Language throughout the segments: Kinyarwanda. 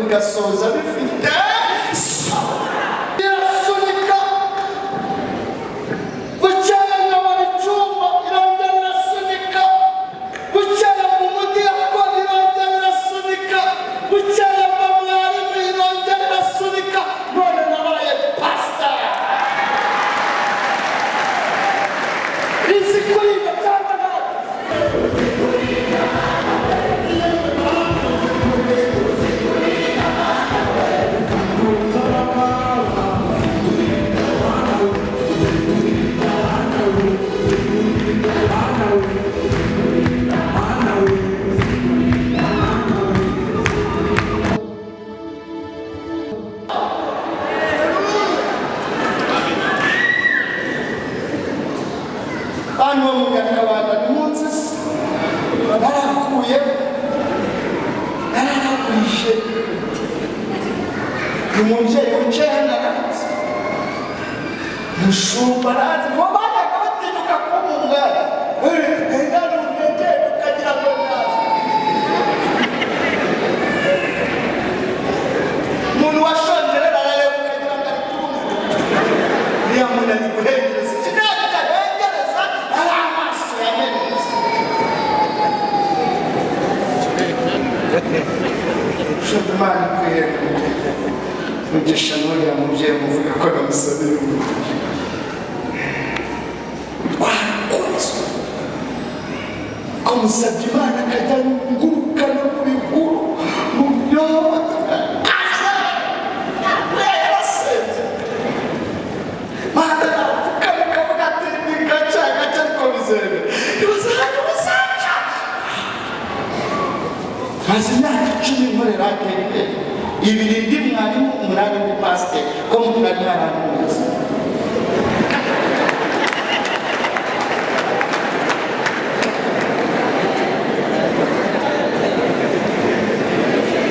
bigasoza bifite irasunika bucyaya nkabona icyuma irongera irasunika bucyaya mu mujyi yakora irongera irasunika bucyaya mu mwarimu irongera irasunika none nabaye pasita izi kuriga cyangwa ntabwo hano mu Nyakabanda ni munsi narakuye naragurishe ni umubyeyi wicaye narazi mushumba arazi ngo bajyaga batinyuka kumungana hengana umwegere ukagira ngo nazi umuntu washonje rero arareba ukagira ngo ari kumwe niyo muntu ari guhengereza ikinaka hengereza ari amaso yamenetse shonje imana ikwiye mugisha n'uriya mubyeyi muvuga ko namusabira umugisha warakoze ko musabye imana akajya ngurukana mu bihuru mu byota yarasenze mana ukavuga ati ni gaca ariko bizere ibazajya bazaca maze imyaka 10 nkorera keke ibiri ndi mwarimu umunani ndi pasiteri ko mwari abantu mwese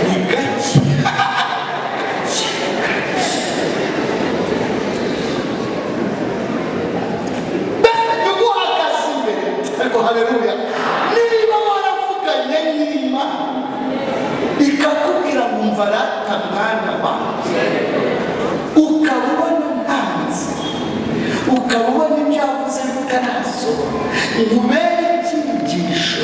ni gake mbese uguhagaze imbere ariko haleluya niba waravuganye n'Imana ikakubwira ngo umva rata mwana wanjye ukaba ubona ntanzi ukaba ubona ibyo yavuze bitarasohora nkubere icyigisho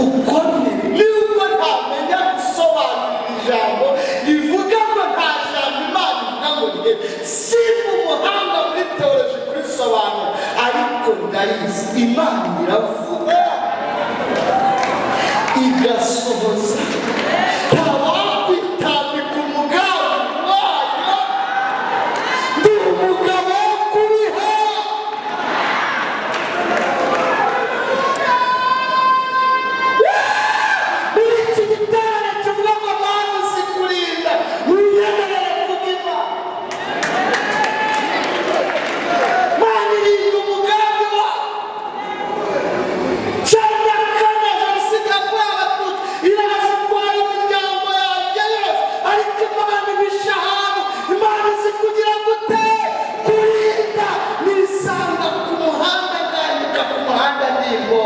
ukomere nubwo ntamenya gusobanura ijambo rivuga ngo nta jambo Imana ivuga ngo rye si umuhanga muri teoloji kurisobanura ariko ndayizi Imana iravuga igasohoza ntawakwitambika umugambi wayo ndi umugabo wo kubiha muri iki gitare kivuga ngo Mana uzi kurinda wiyemerere kuvuga Mana irinda umugambi wayo cyangwa kane jenoside yakorewe Abatutsi iraza itwara imiryango yanjye yose ariko Imana ibisha ahantu Imana izi kugira gute kurinda nisanga ku muhanda nganduka ku muhanda ndimbo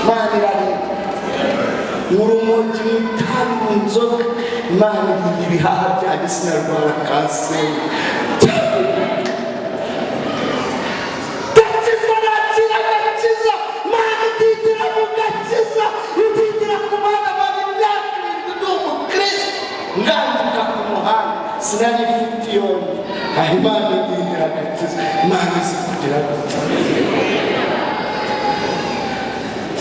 Imana irarinda mu rumogi mu itabi mu nzoga Imana irinda ibihaha byanjye sinarwara kanseri gakizwa nakira gakiza Imana idindira mu gakiza idindira ku bana bari imyaka 7 ndi umukristo nganduka ku muhanda sinari ifite yombi aho Imana idindira gakiza Imana izi kugira gute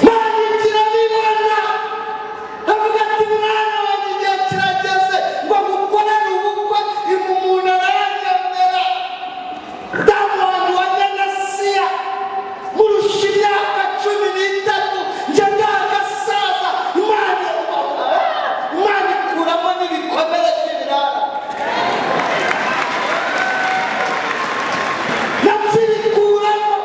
Imana igira nibona avuga ati mwana wanjye igihe kirageze ngo mukorane ubukwe umuntu aranyemera damu wanjye wa Nyanasiya murusha imyaka 13 njye ndagasaza Imana ikuramo n'ibikomere by'ibirara nabyikuramo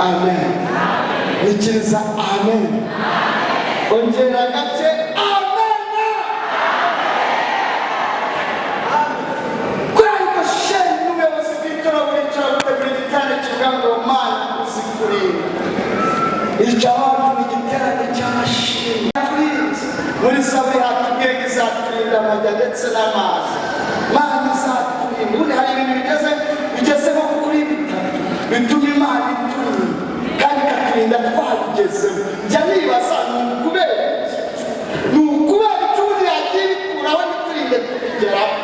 amen. Nikiriza amen. Ongera gace amen. Kwari sheni n'ubuyobozi bw'itora buricara gutegura igiterane kivuga ngo Mana uzikurinda. Icyabantu igiterane cy'amashimwe muri Zaburi hatubwiye ngo izaturinda amajya ndetse n'amazi. Mana izaturinda. Ubundi hari ibintu bigezeho kuri bitatu bituma Imana iturinda kandi ikaturinda twabigezeho. Njya nibaza ni ukubera icyo ubundi yagiye bikuraho ntiturinde kubigeraho,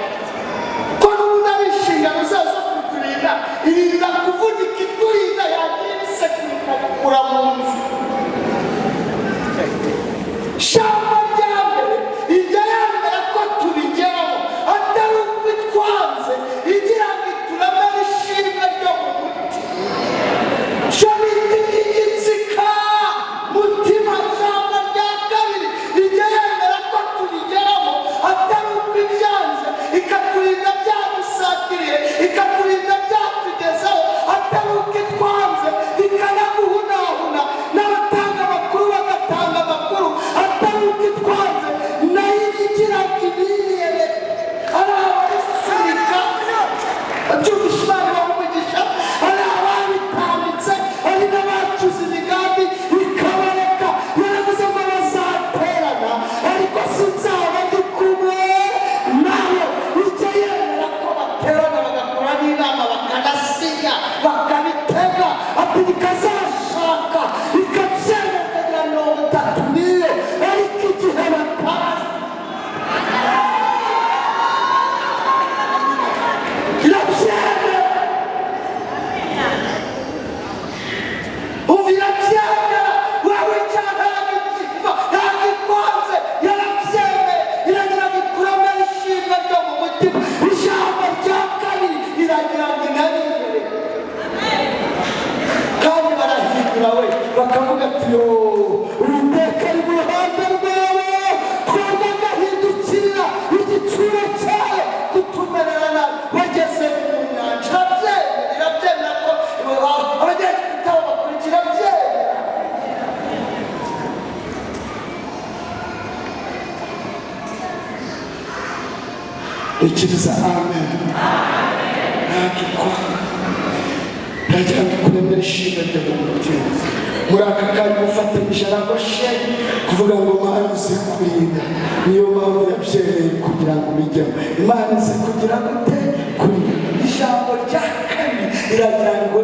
ko n'ubundi ari inshingano zazo zo kuturinda. Irinda kuvunika iturinda, yagiye ibisekuru ikabikura mu nzu. Shamba rya mbere ijya yambera ko tubigeraho atari ukwitwanze, igira ngo ituramere ishimwe ryo mu mutima. Cyo bita igitsika mutima. Shamba rya kabiri ijya yambera ko tubigeraho atari ukwibyanze, ikaturinda byadusatiriye, ikaturinda byatugezeho atari ukwitwanze, ikanaguhunahuna n'abatanga amakuru bagatanga amakuru atari ukwitwanze. Nayo igira ngo ibiyebe ari abayisunika by'ubishimani bamugisha, ari ababitambitse, ari n'abacuze imigambi bikabareka. Yaravuze ngo bazaterana ariko sinzaba ndi kumwe nabo. Icyo yemera ko baterana bagakora n'inama bakanasinya bakabitega ati bikazashaka ikabyemera ikagira 30 niyo, ariko igihe batazi irabyemera. Ubu irabyemera wowe cyangwa yagikwanze, yarabyemeye. Iragira ngo ikuramere ishimwe ryo mu mutima. Ijambo rya kabiri iragira ngo inabibere kandi barahindura we bakavuga ati Uwiteka ari mu ruhande rwawe, twebwe agahindukirira igitsure cyawe kutumerera nabi. Bageze mu nyanja irabyemera ko abagenda kutaba bakurikira byemera. Ikiriza amen. Ntakikwanga ndagira ngo kuremera ishimwe ryo mu mutima. Muri aka kanya ufatanyije aragoshe kuvuga ngo Mana uzikurinda. Niyo mpamvu yabyemeye kugira ngo ubijyemo. Imana izi kugira gute kurinda. Ijambo rya kabiri iragira ngo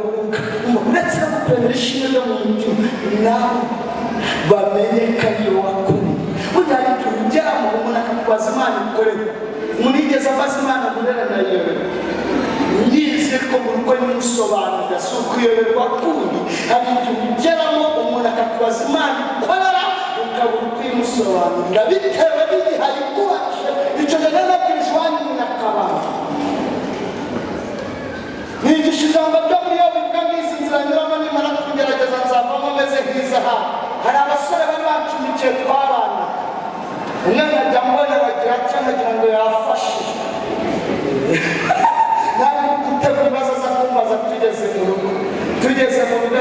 uretse no kuremera ishimwe ryo mu mutima nawe bamenye ko ariyo wakoreye. Burya hari igihe ugeraho umuntu akakubaza Imana ikorera, umuntu yigeze abaza Imana murera nayoberwa. Ngize ko mu rugo nimusobanurira si ukuyoberwa kundi. Hari igihe ugeramo umuntu akakubaza Imana ikorera ukabura ukimusobanurira bitewe n'igihe ayikubaje. Icyo gihe nabwirije iwanyu mu Nyakabanda nigisha ijambo ryo muri Yobu bivuga ngo izi nzira nyuramo nimara kugerageza nzavamo meze nk'izahabu. Hari abasore bari bacumbikiye twabana, umwe nkajya mbona bagira atya nkagira ngo yafashe nari gutega ibibazo aza kumbaza tugeze mu rugo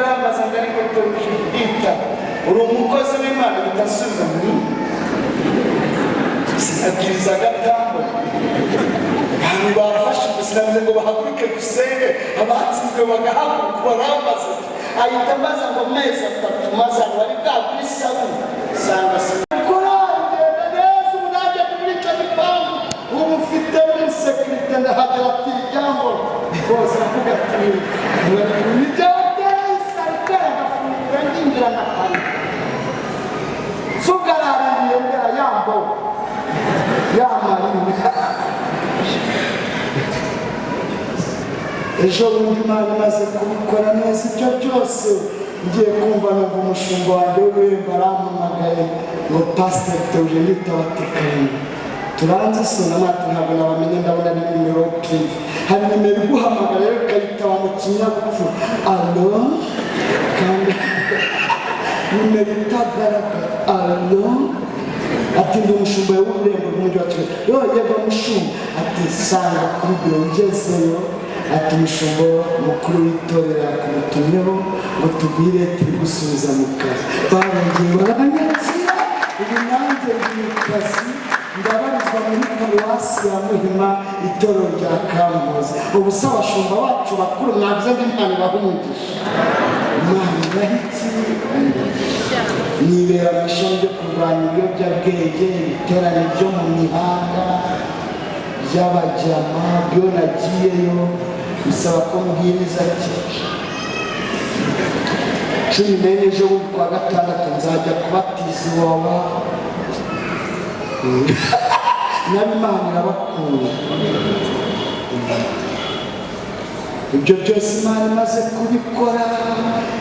arambaza ngo ariko turita uri umukozi w'Imana bitasubiza sinabwiriza agatambo. Abantu bafashe sinavuze ngo bahaguruke dusenge, abatsinzwe bagahaguruka barambaza. Ahita ambaza ngo mezi 3 maze wari bwagura isabune sanga sekirite ndahagera ati ijambo rwose avuga ati ni byateye isarikare agafungura ngingira na kare sugaraririye mbera yambo yamarine. Ejo bundi Imana imaze kubikora neza ibyo byose ngiye kumva numva umushumba wanjye w'ibihembo arampamagaye ngo Pastor Theogene Tabatekanye turanze sona mati ntabwo nabamenye ndabona ni nimero prive. Hari nimero iguhamagara rero ukayitaba mu kinyabupfura alo kandi nimero itagaragara alo ati ndi umushumba w'ururembo rw'umujyi wa Kigali. Yego mushumba ati sanga kuri biro ngezeyo ati umushumba mukuru w'itorero yakumutumyeho ngo tubwire turi gusubiza mu kazi. Barongeye baranyakira, ubu nanjye ndi mu kazi, ndabarizwa muri paruwasi ya Muhima, itorero rya Kambuzi. Ubu se abashumba bacu bakuru mwavuze ngo Imana ibahumugishe. Imana ibahiki nibera mu ishami ryo kurwanya ibiyobyabwenge, ibiterane byo mu mihanda by'abajyama, byo nagiyeyo bisaba ko mbwiriza ati 14 ejo bundi kwa gatandatu nzajya kubatiza iwawa. N'Imana irabakunda. Ibyo byose Imana imaze kubikora.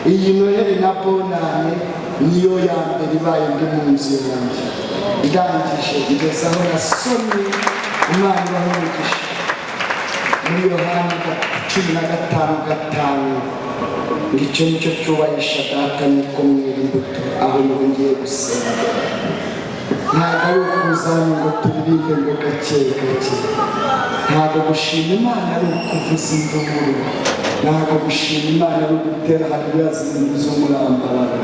Iyi Noheli na Bonane niyo ya mbere ibaye ndi mu nzu yanjye, ndangije ngeze aho nasomye. Imana ibahumugishe muri Yohana 15:5 ngo icyo nicyo cyubahisha Data, nuko mwera imbuto aho niho ngiye gusenga. Ntabwo ari ukuzana ngo turirimbe ngo gake gake. Ntabwo gushima Imana ari ukuvuza induru. Ntabwo gushima Imana ari ugutera haleluya z'umurambararo.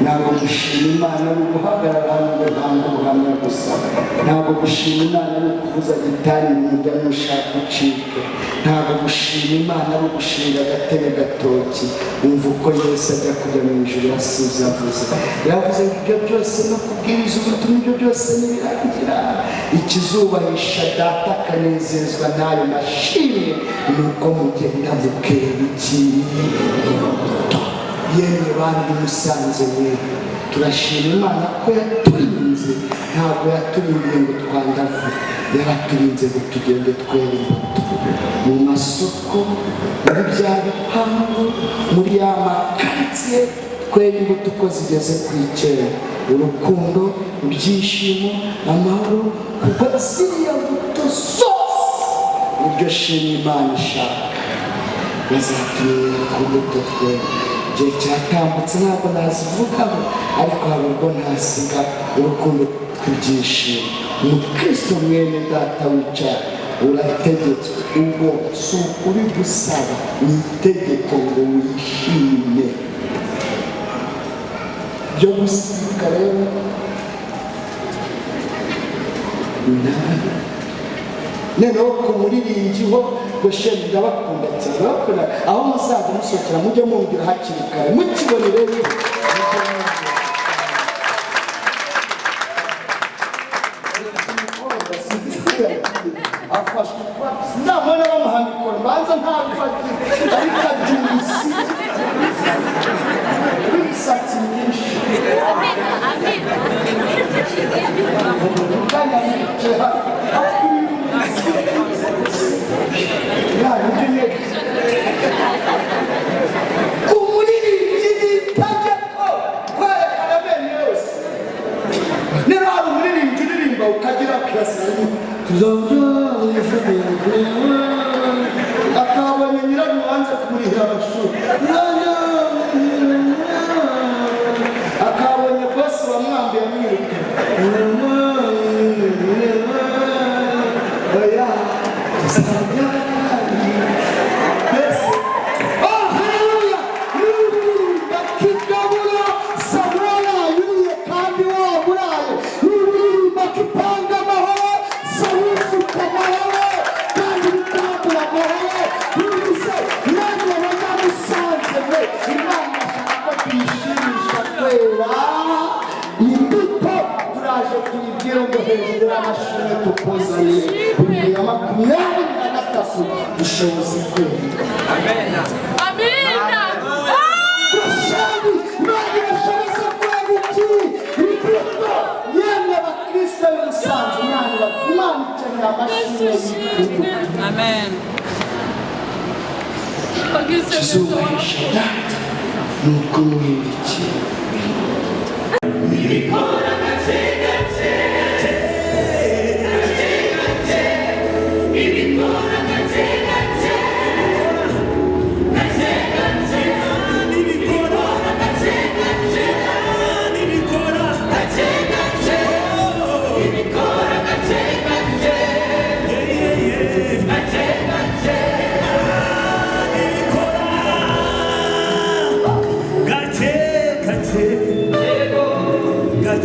Ntabwo gushima Imana ari uguhagarara hano ngo ntange ubuhamya gusa. Ntabwo gushima Imana ari ukuvuza gitari mu mujyana ushaka ucike. Ntabwo gushima Imana ari ugushinga agatebe gatoki wumva uko Yesu ajya kujya mu ijuru yasize avuze. Yavuze ngo ibyo byose no kubwiriza ubutumwa, ibyo byose nibirangira, ikizubahisha Data akanezezwa n'ayo mashimwe ni uko mugenda mukera imbuto. Yemwe bandi musanze mwe, turashima Imana ko yaturinze. Ntabwo yaturindiye ngo twandavure, yaraturinze ngo tugende twera imbuto mu masoko, muri bya bipangu, muri ya makaritsiye, twera imbuto uko zigeze ku 9. Urukundo, ibyishimo, amahoro, kuko ziriya mbuto zose nibyo shima Imana ishaka. Bazatumenyera ku mbuto twera. Igihe cyatambutse ntabwo nazivugaho, ariko hari ubwo ntasiga urukundo tw'ibyishimo. Umukristo mwene Data wicara urategetswe, ubwo si ukuri gusaba, ni itegeko ngo wishime. Byo gusika rero noneho ku muririmbyi ho gosheni ndabakunda cyane, bakunda aho muzaza musohokera mujye mumbwira hakiri kare mukibone rero. Afashwe ndabona bamuhandikora banza ntabwo ariko abyumvise imisatsi myinshi. Ku muririmbyi n'itegeko kwerekana amenyo yose. Niba hari umuririmbyi uririmba ukagira kirasirimo akabonye nyirarume wanze kumurihira amashuri, akabonye bose bamwambiye amwiruka, dushoboze kwera. Amena. Amina. Dushoboze kwera iki? Imbuto yemwe abakristo b'umusanzu Imana ikeneye amashimwe. Amen. Izubahisha Data nuko mwirikiye.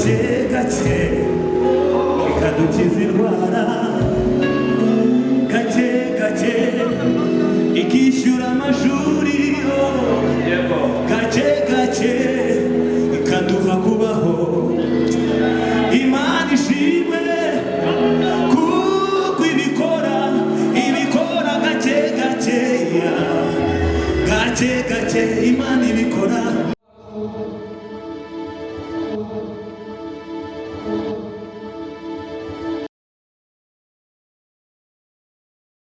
gake gake ikadukiza indwara, gake gake ikishyura amashuri, gake gake ikaduha kubaho. Imana ishimwe kuko ibikora gake gake, gake gake Imana ibikora.